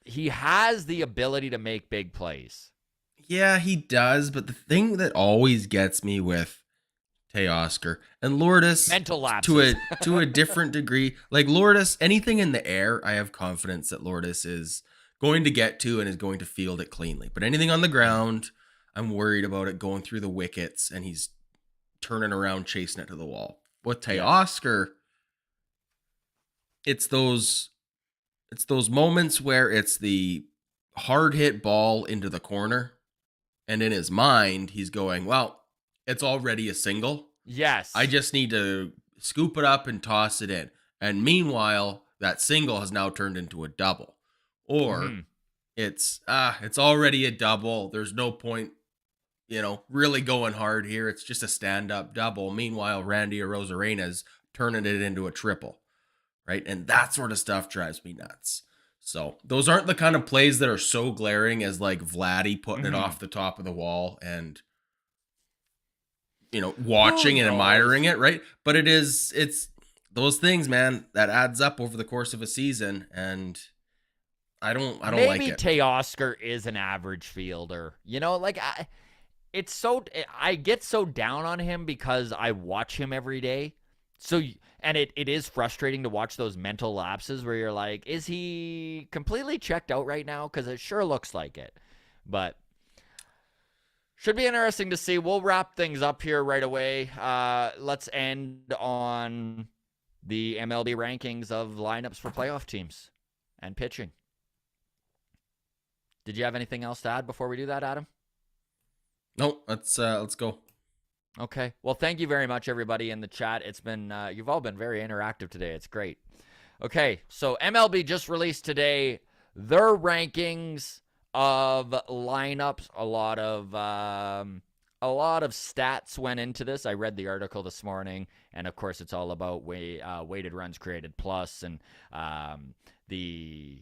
he has the ability to make big plays. Yeah, he does. But the thing that always gets me with Teoscar and Lourdes, mental lapses to a different degree, like Lourdes, anything in the air, I have confidence that Lourdes is going to get to and is going to field it cleanly. But anything on the ground, I'm worried about it going through the wickets and he's turning around chasing it to the wall. With Teoscar, it's those moments where it's the hard hit ball into the corner, and in his mind, he's going, well, it's already a single. Yes. I just need to scoop it up and toss it in. And meanwhile, that single has now turned into a double. Or it's already a double. There's no point, really going hard here. It's just a stand-up double. Meanwhile, Randy Arozarena's turning it into a triple. Right? And that sort of stuff drives me nuts. So those aren't the kind of plays that are so glaring as like Vladdy putting it off the top of the wall and, watching and admiring it. Right. But it's those things, man, that adds up over the course of a season. And I don't like it. Maybe Teoscar is an average fielder. I get so down on him because I watch him every day. So, and it is frustrating to watch those mental lapses where you're like, is he completely checked out right now? Because it sure looks like it. But Should be interesting to see. We'll wrap things up here right away. Let's end on the MLB rankings of lineups for playoff teams and pitching. Did you have anything else to add before we do that, Adam? No, let's go. Okay. Well, thank you very much, everybody in the chat. It's been you've all been very interactive today. It's great. Okay, so MLB just released today their rankings of lineups. A lot of stats went into this. I read the article this morning, and of course, it's all about weighted runs created plus and the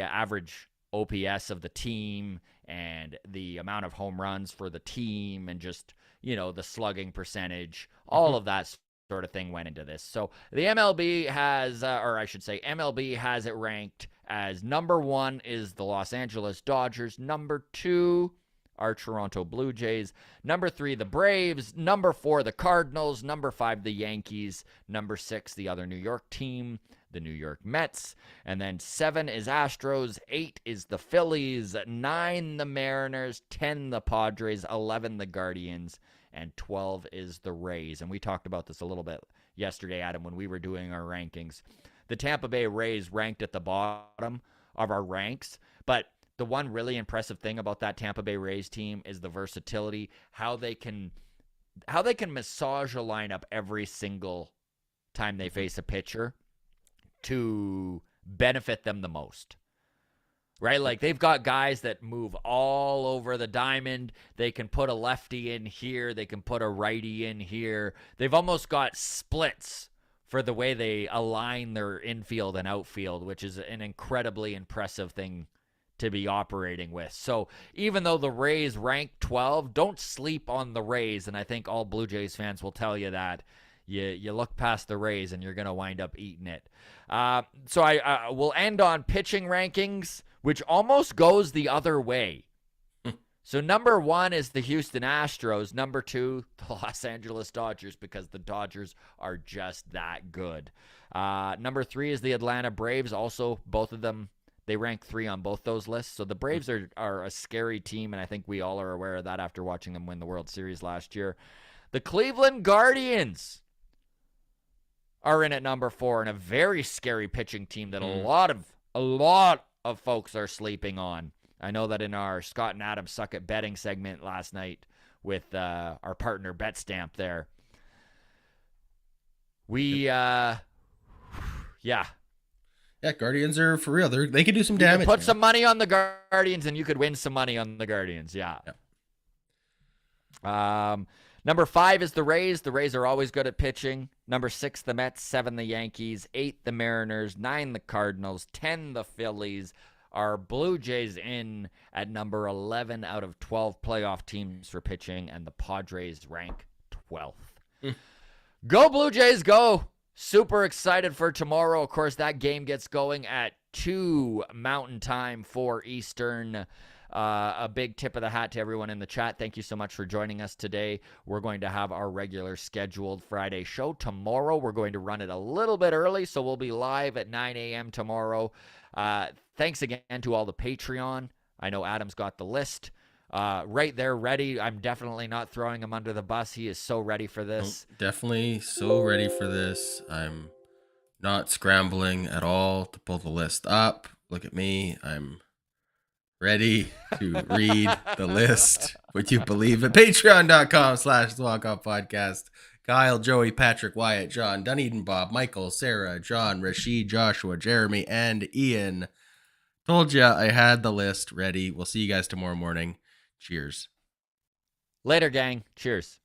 average OPS of the team and the amount of home runs for the team and just, the slugging percentage. All of that sort of thing went into this. So the MLB has, MLB has it ranked as number 1 is the Los Angeles Dodgers. Number 2 are Toronto Blue Jays. Number 3, the Braves. Number 4, the Cardinals. Number 5, the Yankees. Number 6, the other New York team, the New York Mets. And then 7 is Astros. 8 is the Phillies. 9, the Mariners. 10, the Padres. 11, the Guardians. And 12 is the Rays. And we talked about this a little bit yesterday, Adam, when we were doing our rankings. The Tampa Bay Rays ranked at the bottom of our ranks, but the one really impressive thing about that Tampa Bay Rays team is the versatility, how they can massage a lineup every single time they face a pitcher to benefit them the most. Right? Like, they've got guys that move all over the diamond. They can put a lefty in here. They can put a righty in here. They've almost got splits for the way they align their infield and outfield, which is an incredibly impressive thing to be operating with. So even though the Rays rank 12, don't sleep on the Rays, and I think all Blue Jays fans will tell you that. You look past the Rays, and you're going to wind up eating it. So I will end on pitching rankings, which almost goes the other way. So number 1 is the Houston Astros. Number 2, the Los Angeles Dodgers, because the Dodgers are just that good. Number 3 is the Atlanta Braves. Also, both of them, they rank 3 on both those lists. So the Braves are a scary team, and I think we all are aware of that after watching them win the World Series last year. The Cleveland Guardians are in at number 4, and a very scary pitching team that a lot of folks are sleeping on. I know that in our Scott and Adam Suck at Betting segment last night with our partner Bet Stamp there, Guardians are for real. They could do some damage. Put some money on the Guardians, and you could win some money on the Guardians. Yeah. Number 5 is the Rays. The Rays are always good at pitching. Number 6, the Mets. 7, the Yankees. 8, the Mariners. 9, the Cardinals. 10, the Phillies. Our Blue Jays in at number 11 out of 12 playoff teams for pitching, and the Padres rank 12th. Go Blue Jays, go! Super excited for tomorrow. Of course, that game gets going at 2 Mountain Time, 4 Eastern. A big tip of the hat to everyone in the chat. Thank you so much for joining us today. We're going to have our regular scheduled Friday show tomorrow. We're going to run it a little bit early, so we'll be live at 9 a.m. tomorrow. Thanks again to all the Patreon. I know Adam's got the list right there ready. I'm definitely not throwing him under the bus. He is so ready for this. Nope, definitely so ready for this. I'm not scrambling at all to pull the list up. Look at me. I'm ready to read the list. Would you believe it? Patreon.com/TheWalkoff Kyle, Joey, Patrick, Wyatt, John, Dunedin, Bob, Michael, Sarah, John, Rashid, Joshua, Jeremy, and Ian. Told ya I had the list ready. We'll see you guys tomorrow morning. Cheers. Later, gang. Cheers.